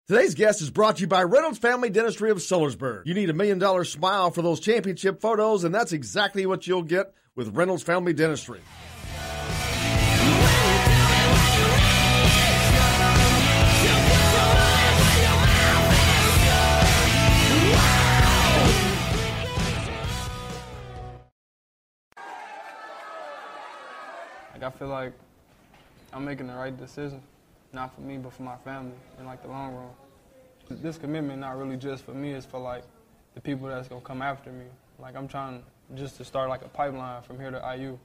Today's guest is brought to you by Reynolds Family Dentistry of Sellersburg. You need $1 million smile for those championship photos, and that's exactly what you'll get with Reynolds Family Dentistry. I feel like I'm making the right decision, not for me, but for my family in the long run. This commitment not really just for me, it's for the people that's gonna come after me. I'm trying just to start a pipeline from here to IU.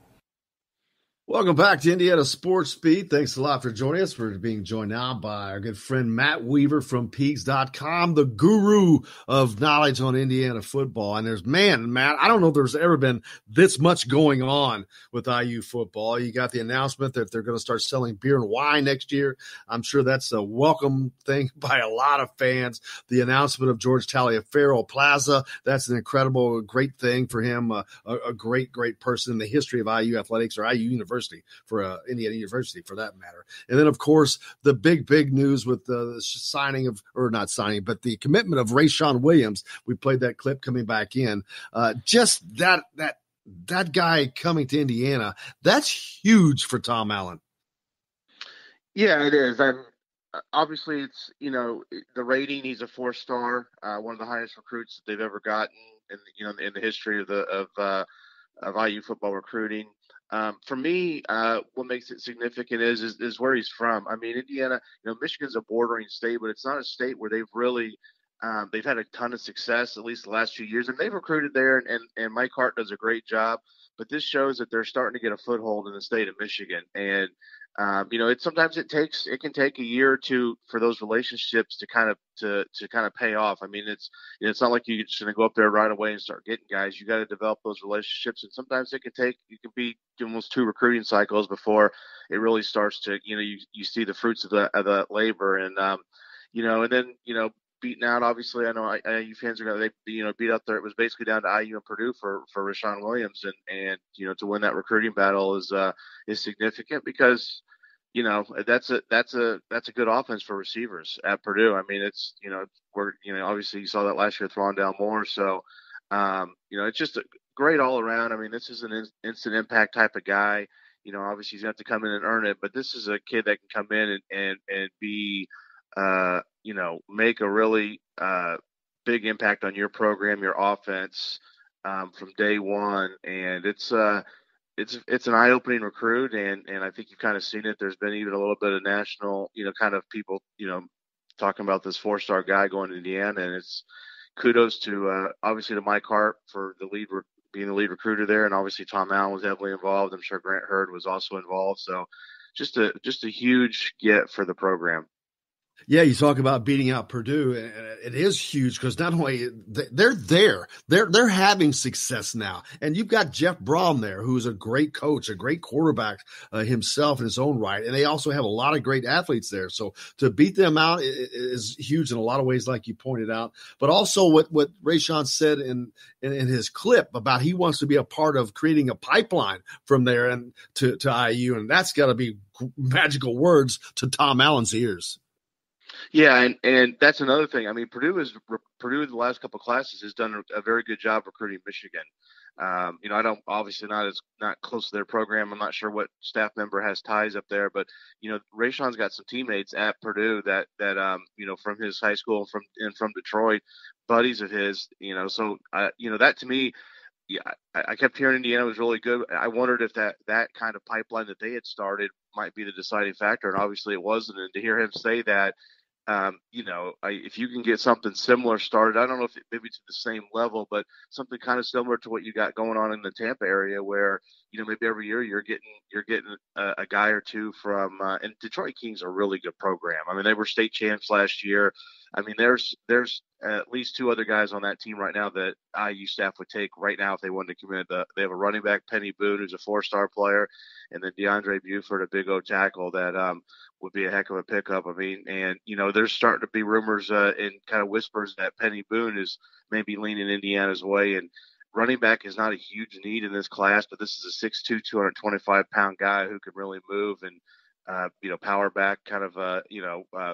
Welcome back to Indiana Sports Beat. Thanks a lot for joining us. We're being joined now by our good friend Matt Weaver from Peegs.com, the guru of knowledge on Indiana football. And Matt, I don't know if there's ever been this much going on with IU football. You got the announcement that they're going to start selling beer and wine next year. I'm sure that's a welcome thing by a lot of fans. The announcement of George Taliaferro Plaza, that's an incredible, great thing for him, a great, great person in the history of IU athletics or IU University. For Indiana University, for that matter. And then, of course, the big news with the signing of, or not signing, but the commitment of Rayshawn Williams. We played that clip coming back in. Just that guy coming to Indiana, that's huge for Tom Allen. Yeah, it is. And obviously, it's, the rating, he's a 4-star, one of the highest recruits that they've ever gotten in the history of IU football recruiting. For me, what makes it significant is where he's from. I mean, Indiana, Michigan's a bordering state, but it's not a state where they've really they've had a ton of success, at least the last few years, and they've recruited there, and Mike Hart does a great job. But this shows that they're starting to get a foothold in the state of Michigan, and sometimes it can take a year or two for those relationships to kind of pay off. I mean, it's not like you're just going to go up there right away and start getting guys. You got to develop those relationships, and sometimes it can be almost 2 recruiting cycles before it really starts to, you see the fruits of the labor, and and then beaten out. Obviously, I know IU fans are going to beat out there. It was basically down to IU and Purdue for Rayshawn Williams, and to win that recruiting battle is significant because that's a good offense for receivers at Purdue. I mean, it's obviously you saw that last year throwing down more, so it's just a great all around. I mean, this is an instant impact type of guy. Obviously he's going to have to come in and earn it, but this is a kid that can come in and be make a really big impact on your program, your offense from day one, and it's an eye-opening recruit, and I think you've kind of seen it. There's been even a little bit of national, kind of people, talking about this 4-star guy going to Indiana, and it's kudos to obviously to Mike Hart for being the lead recruiter there, and obviously Tom Allen was heavily involved. I'm sure Grant Hurd was also involved, so just a huge get for the program. Yeah, you talk about beating out Purdue. It is huge because not only they're there, they're having success now, and you've got Jeff Braun there, who's a great coach, a great quarterback himself in his own right, and they also have a lot of great athletes there. So to beat them out is huge in a lot of ways, like you pointed out. But also what Rayshawn said in his clip about he wants to be a part of creating a pipeline from there and to IU, and that's got to be magical words to Tom Allen's ears. Yeah, and that's another thing. I mean, Purdue the last couple of classes has done a very good job recruiting Michigan. I don't obviously not close to their program. I'm not sure what staff member has ties up there, but Rayshawn's got some teammates at Purdue that from his high school from Detroit, buddies of his. So that to me. Yeah, I kept hearing Indiana was really good. I wondered if that kind of pipeline that they had started might be the deciding factor, and obviously it wasn't. And to hear him say that, if you can get something similar started, I don't know if maybe to the same level, but something kind of similar to what you got going on in the Tampa area, where maybe every year you're getting a guy or two from. And Detroit Kings are a really good program. I mean, they were state champs last year. I mean, there's at least 2 other guys on that team right now that IU staff would take right now if they wanted to commit. They have a running back, Penny Boone, who's a 4-star player, and then DeAndre Buford, a big O tackle that would be a heck of a pickup. I mean, and there's starting to be rumors and kind of whispers that Penny Boone is maybe leaning Indiana's way. And running back is not a huge need in this class, but this is a 6'2", 225-pound guy who can really move. And power back, kind of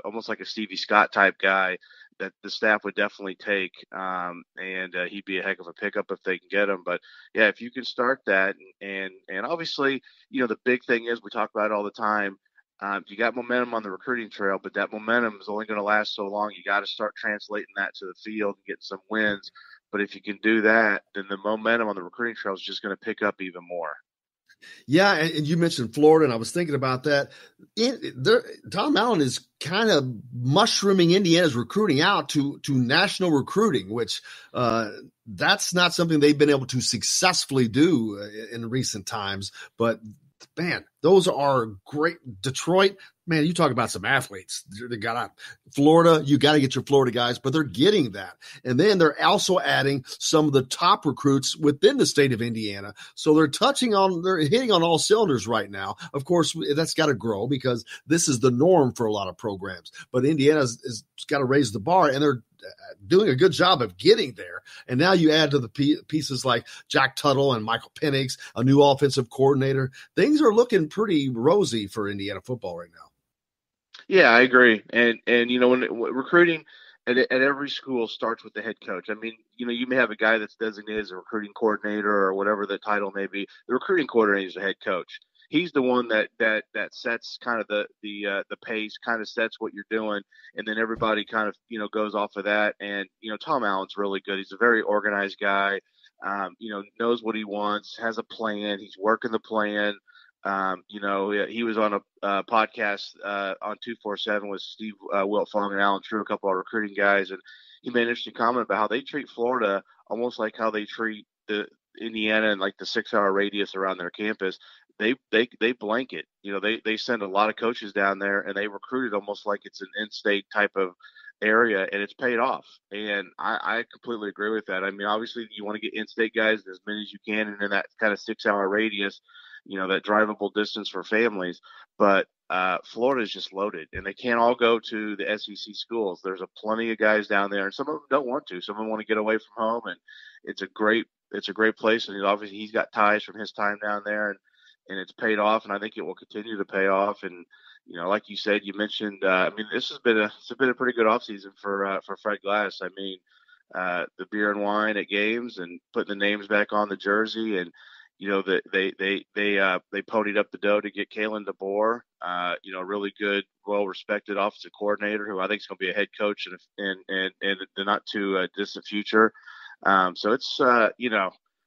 almost like a Stevie Scott type guy that the staff would definitely take. And he'd be a heck of a pickup if they can get him. But yeah, if you can start that, and obviously, the big thing is we talk about it all the time. You got momentum on the recruiting trail, but that momentum is only going to last so long. You got to start translating that to the field and getting some wins. But if you can do that, then the momentum on the recruiting trail is just going to pick up even more. Yeah, and you mentioned Florida, and I was thinking about that. Tom Allen is kind of mushrooming Indiana's recruiting out to national recruiting, which that's not something they've been able to successfully do in recent times. But man, those are great. Detroit, man, you talk about some athletes. They got out. Florida, you got to get your Florida guys, but they're getting that. And then they're also adding some of the top recruits within the state of Indiana. So they're hitting on all cylinders right now. Of course, that's got to grow because this is the norm for a lot of programs. But Indiana's got to raise the bar, and they're doing a good job of getting there. And now you add to the pieces like Jack Tuttle and Michael Penix, a new offensive coordinator. Things are looking pretty rosy for Indiana football right now. Yeah, I agree. And when recruiting at every school starts with the head coach. I mean, you may have a guy that's designated as a recruiting coordinator or whatever the title may be. The recruiting coordinator is the head coach. He's the one that sets kind of the pace, kind of sets what you're doing, and then everybody kind of goes off of that. And Tom Allen's really good. He's a very organized guy. Knows what he wants, has a plan. He's working the plan. He was on a podcast on 247 with Steve Wiltfong and Alan True, a couple of recruiting guys, and he made an interesting comment about how they treat Florida almost like how they treat the Indiana and like the 6-hour radius around their campus. They blanket. They send a lot of coaches down there, and they recruit it almost like it's an in-state type of area, and it's paid off. And I completely agree with that. I mean, obviously you want to get in-state guys as many as you can, and in that kind of 6-hour radius, that drivable distance for families. But Florida is just loaded, and they can't all go to the SEC schools. There's plenty of guys down there, and some of them don't want to. Some of them want to get away from home, and it's a great place. And obviously he's got ties from his time down there, and it's paid off, and I think it will continue to pay off. And like you said, you mentioned, this has been a pretty good offseason for Fred Glass. I mean, the beer and wine at games and putting the names back on the jersey, and they ponied up the dough to get Kalen DeBoer, a really good, well-respected offensive coordinator who I think is going to be a head coach in the not too distant future. So it's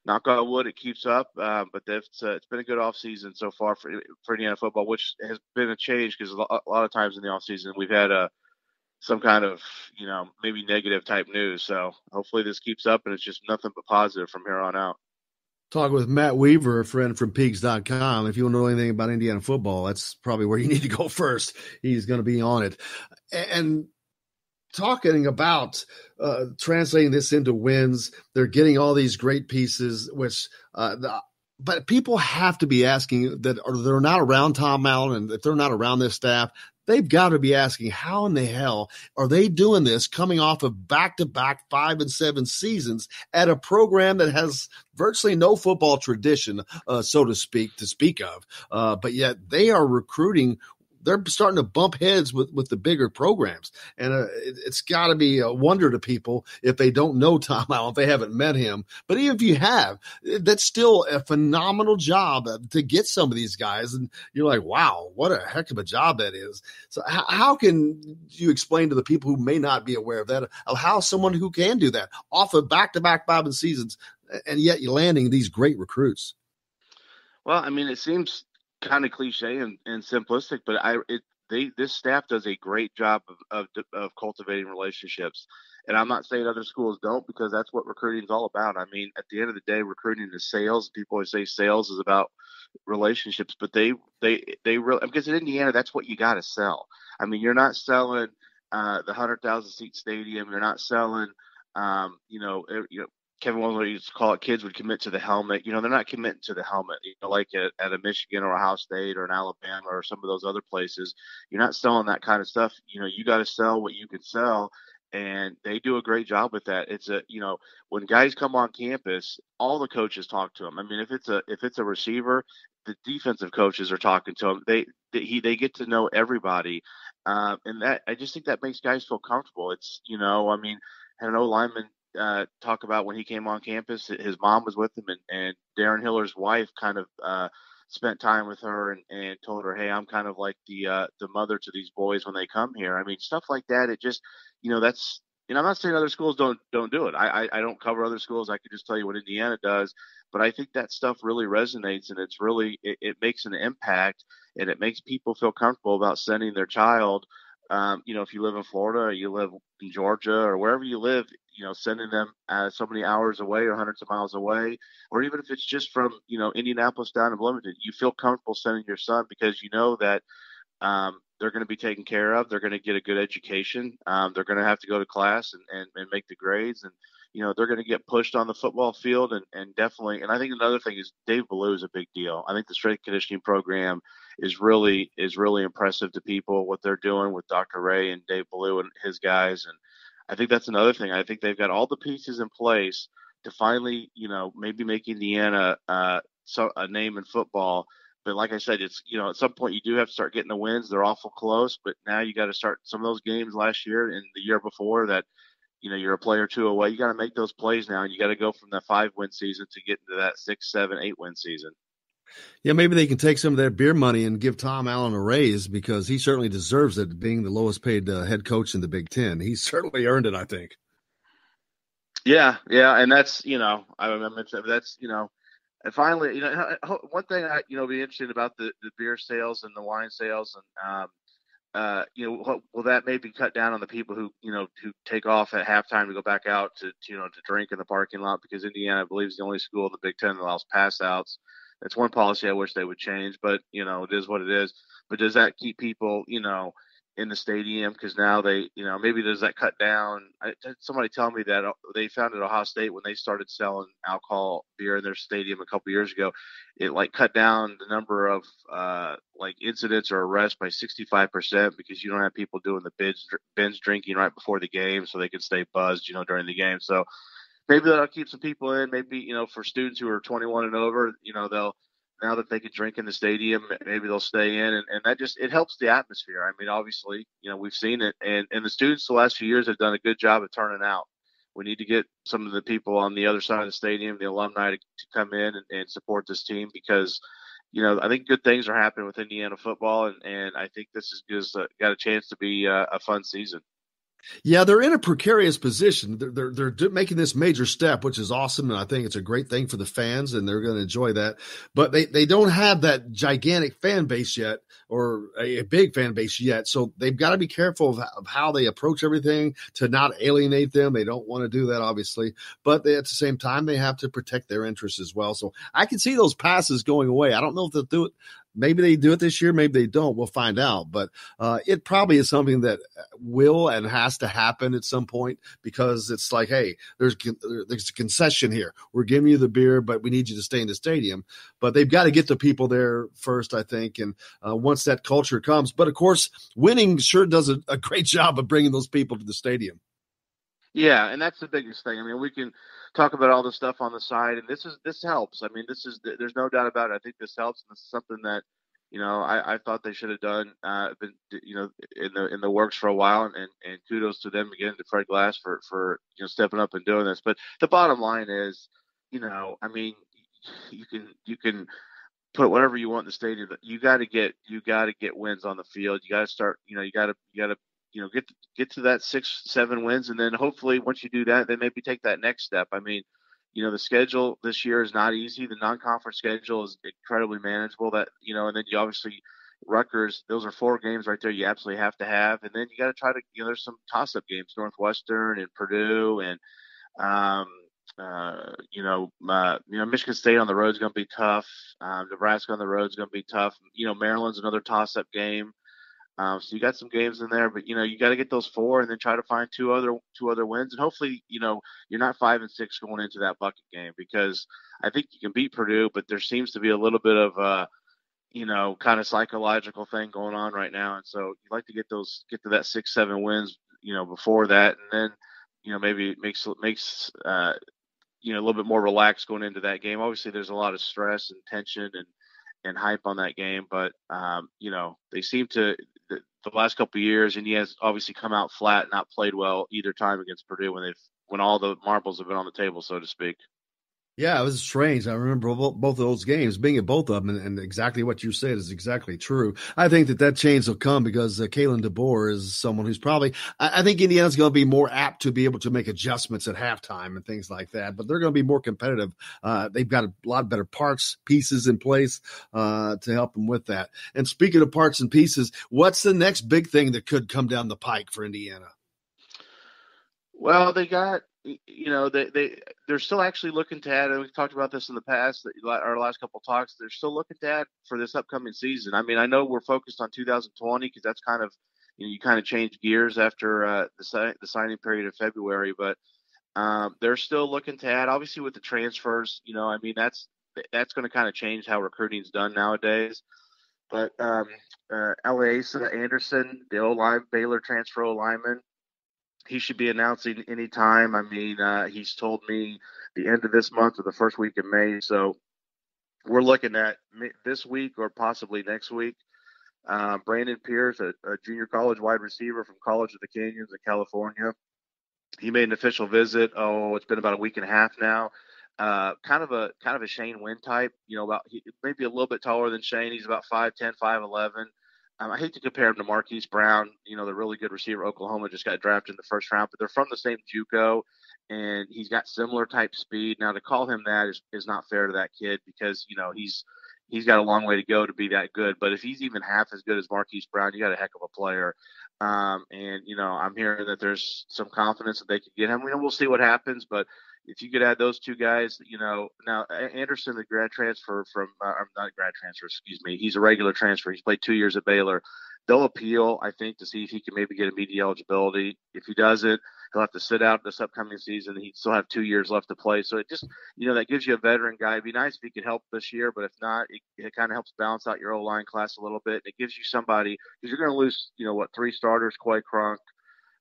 knock on wood, it keeps up. But it's been a good offseason so far for Indiana football, which has been a change because a lot of times in the offseason we've had some kind of maybe negative type news. So hopefully this keeps up, and it's just nothing but positive from here on out. Talking with Matt Weaver, a friend from Peaks.com. If you want to know anything about Indiana football, that's probably where you need to go first. He's going to be on it. And talking about translating this into wins, they're getting all these great pieces, but people have to be asking that they're not around Tom Allen, and if they're not around this staff, they've got to be asking, how in the hell are they doing this coming off of back-to-back 5 and 7 seasons at a program that has virtually no football tradition, so to speak of, but yet they are recruiting. They're starting to bump heads with the bigger programs. And it's got to be a wonder to people if they don't know Tom Allen, if they haven't met him. But even if you have, that's still a phenomenal job to get some of these guys. And you're like, wow, what a heck of a job that is. So how can you explain to the people who may not be aware of that, how someone who can do that off of back-to-back 5 seasons, and yet you're landing these great recruits? Well, I mean, it seems kind of cliche and simplistic, but this staff does a great job of cultivating relationships. And I'm not saying other schools don't, because that's what recruiting is all about. I mean, at the end of the day, recruiting is sales. People always say sales is about relationships, but they really, because in Indiana, that's what you got to sell. I mean, you're not selling the 100,000 seat stadium. You're not selling, Kevin Williams used to call it kids would commit to the helmet. They're not committing to the helmet, like at a Michigan or Ohio State or an Alabama or some of those other places. You're not selling that kind of stuff. You got to sell what you can sell. and they do a great job with that. It's when guys come on campus, all the coaches talk to them. I mean, if it's a receiver, the defensive coaches are talking to them. They get to know everybody, and that I just think that makes guys feel comfortable. It's I mean, had an O lineman talk about when he came on campus. His mom was with him, and Darren Hiller's wife kind of spent time with her and told her, "Hey, I'm kind of like the mother to these boys when they come here." I mean, stuff like that. It just that's I'm not saying other schools don't do it. I don't cover other schools. I can just tell you what Indiana does. But I think that stuff really resonates, and it makes an impact, and it makes people feel comfortable about sending their child. If you live in Florida or you live in Georgia or wherever you live, sending them so many hours away or hundreds of miles away, or even if it's just from, Indianapolis down to Bloomington, you feel comfortable sending your son because you know that they're going to be taken care of. They're going to get a good education. They're going to have to go to class and make the grades. And, they're going to get pushed on the football field and definitely. And I think another thing is Dave Ballou is a big deal. I think the strength conditioning program is really impressive to people, what they're doing with Dr. Ray and Dave Ballou and his guys. And I think that's another thing. I think they've got all the pieces in place to finally, maybe make Indiana a name in football. But like I said, it's at some point you do have to start getting the wins. They're awful close, but now you got to start some of those games last year and the year before that. You're a play or two away. You got to make those plays now, and you got to go from that 5-win season to get into that 6, 7, 8-win season. Yeah, maybe they can take some of that beer money and give Tom Allen a raise because he certainly deserves it, being the lowest paid head coach in the Big Ten. He certainly earned it, I think. Yeah, and that's I mentioned that's and finally one thing be interesting about the beer sales and the wine sales and will that maybe cut down on the people who take off at halftime to go back out to drink in the parking lot, because Indiana, I believe, is the only school in the Big Ten that allows pass outs. That's one policy I wish they would change, but it is what it is. But does that keep people in the stadium? Because now they maybe does that cut down? Somebody tell me that they found at Ohio State when they started selling alcohol beer in their stadium a couple years ago, it cut down the number of incidents or arrests by 65% because you don't have people doing the binge drinking right before the game so they can stay buzzed during the game. So maybe that'll keep some people in. Maybe for students who are 21 and over, they'll, now that they can drink in the stadium, maybe they'll stay in, and that just it helps the atmosphere. I mean, obviously, we've seen it, and the students the last few years have done a good job of turning out. We need to get some of the people on the other side of the stadium, the alumni, to come in and support this team because, I think good things are happening with Indiana football, and I think this is just got a chance to be a fun season. Yeah, they're in a precarious position. They're making this major step, which is awesome, and I think it's a great thing for the fans, and they're going to enjoy that. But they don't have that gigantic fan base yet, or a big fan base yet. So they've got to be careful of how they approach everything to not alienate them. They don't want to do that, obviously, but at the same time, they have to protect their interests as well. So I can see those passes going away. I don't know if they'll do it. Maybe they do it this year. Maybe they don't. We'll find out. But it probably is something that will and has to happen at some point because it's like, hey, there's a concession here. We're giving you the beer, but we need you to stay in the stadium. But they've got to get the people there first, I think. And once that culture comes. But, of course, winning sure does a great job of bringing those people to the stadium. Yeah, and that's the biggest thing. I mean, we can talk about all the stuff on the side, and this helps. I mean, there's no doubt about it. I think this helps, and this is something that I thought they should have done, been in the works for a while, and kudos to them again, to Fred Glass for stepping up and doing this. But the bottom line is, I mean, you can put whatever you want in the stadium, but you got to get wins on the field. You got to start, you got to get to that 6, 7 wins, and then hopefully once you do that, then maybe take that next step. I mean, the schedule this year is not easy. The non-conference schedule is incredibly manageable. That and then you obviously Rutgers. Those are 4 games right there. You absolutely have to have, and then you got to try to there's some toss-up games, Northwestern and Purdue, and Michigan State on the road is going to be tough. Nebraska on the road is going to be tough. Maryland's another toss-up game. So you got some games in there, but you got to get those 4 and then try to find two other wins, and hopefully you're not 5 and 6 going into that bucket game, because I think you can beat Purdue, but there seems to be a little bit of kind of psychological thing going on right now, and so you like to get to that 6, 7 wins before that, and then maybe it makes a little bit more relaxed going into that game. Obviously, there's a lot of stress and tension and hype on that game, but they seem to the last couple of years, Indiana's obviously come out flat, not played well either time against Purdue when all the marbles have been on the table, so to speak. Yeah, it was strange. I remember both of those games, being at both of them, and exactly what you said is exactly true. I think that change will come because Kalen DeBoer is someone who's probably – I think Indiana's going to be more apt to be able to make adjustments at halftime and things like that, but they're going to be more competitive. They've got a lot better parts, pieces in place to help them with that. And speaking of parts and pieces, what's the next big thing that could come down the pike for Indiana? Well, they got – they're still actually looking to add, and we've talked about this in the past, our last couple of talks, they're still looking to add for this upcoming season. I mean, I know we're focused on 2020 because that's kind of, you kind of change gears after the signing period of February, but they're still looking to add, obviously with the transfers, I mean, that's going to kind of change how recruiting is done nowadays. But Eliasa Anderson, the O-line, Baylor transfer O-lineman, he should be announcing any time. I mean, he's told me the end of this month or the first week of May. So we're looking at this week or possibly next week. Brandon Pierce, a junior college wide receiver from College of the Canyons in California. He made an official visit. It's been about a week and a half now. Kind of a Shane Wynn type, maybe a little bit taller than Shane. He's about 5'10", 5'11". I hate to compare him to Marquise Brown, the really good receiver. Oklahoma just got drafted in the first round, but they're from the same JUCO, and he's got similar type speed. Now, to call him that is not fair to that kid because, he's got a long way to go to be that good. But if he's even half as good as Marquise Brown, you got a heck of a player. I'm hearing that there's some confidence that they could get him. We'll see what happens, but if you could add those two guys, now Anderson, the grad transfer not grad transfer, excuse me. He's a regular transfer. He's played 2 years at Baylor. They'll appeal, I think, to see if he can maybe get immediate eligibility. If he doesn't, he'll have to sit out this upcoming season. He'd still have 2 years left to play. So it just, that gives you a veteran guy. It'd be nice if he could help this year, but if not, it kind of helps balance out your O-line class a little bit. It gives you somebody, because you're going to lose, 3 starters, Coy Crunk,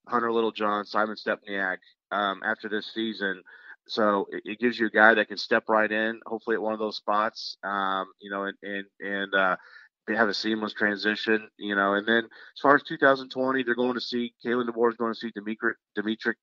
Hunter Littlejohn, Simon Stepniak, after this season. So it gives you a guy that can step right in, hopefully at one of those spots, and they have a seamless transition, and then as far as 2020, they're going to see Kalen DeBoer is going to see Dimitri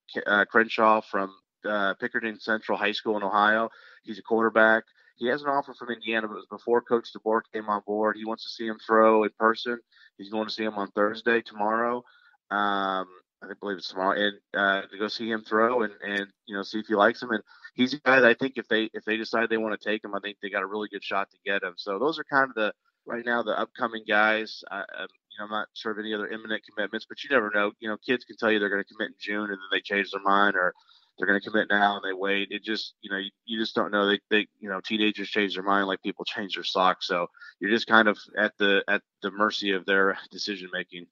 Crenshaw from Pickerington Central High School in Ohio. He's a quarterback. He has an offer from Indiana, but it was before Coach DeBoer came on board. He wants to see him throw in person. He's going to see him on Thursday, tomorrow. I believe it's tomorrow, and to go see him throw and see if he likes him. And he's a guy that I think if they decide they want to take him, I think they got a really good shot to get him. So those are kind of right now the upcoming guys. I'm not sure of any other imminent commitments, but you never know. Kids can tell you they're going to commit in June and then they change their mind, or they're going to commit now and they wait. It just, you just don't know. They teenagers change their mind like people change their socks. So you're just kind of at the mercy of their decision making.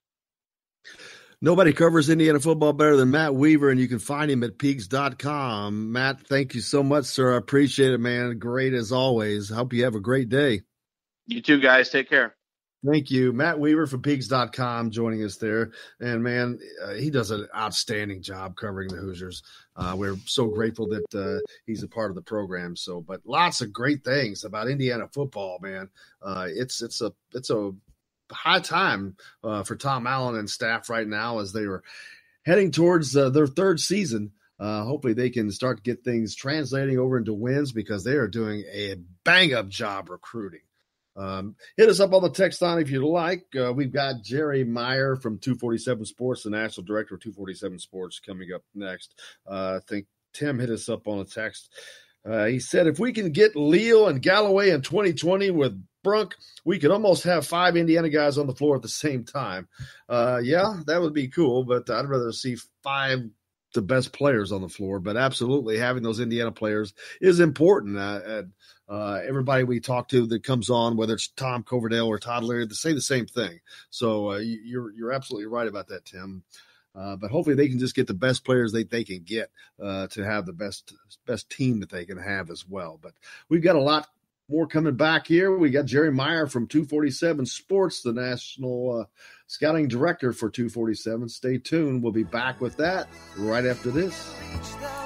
Nobody covers Indiana football better than Matt Weaver, and you can find him at Peaks.com. Matt, thank you so much, sir. I appreciate it, man. Great as always. I hope you have a great day. You too, guys. Take care. Thank you. Matt Weaver from Peaks.com joining us there. And, man, he does an outstanding job covering the Hoosiers. We're so grateful that he's a part of the program. But lots of great things about Indiana football, man. It's a high time for Tom Allen and staff right now as they are heading towards their third season. Hopefully they can start to get things translating over into wins because they are doing a bang-up job recruiting. Hit us up on the text line if you'd like. We've got Jerry Meyer from 247 Sports, the national director of 247 Sports, coming up next. I think Tim hit us up on a text. He said, if we can get Leal and Galloway in 2020 with Brunk, we could almost have 5 Indiana guys on the floor at the same time. Yeah, that would be cool, but I'd rather see 5 the best players on the floor. But absolutely, having those Indiana players is important. Everybody we talk to that comes on, whether it's Tom Coverdale or Todd Leary, they say the same thing. So you're absolutely right about that, Tim. But hopefully they can just get the best players they can get to have the best team that they can have as well. But we've got a lot More coming back here. We got Jerry Meyer from 247 Sports, the national scouting director for 247. Stay tuned. We'll be back with that right after this.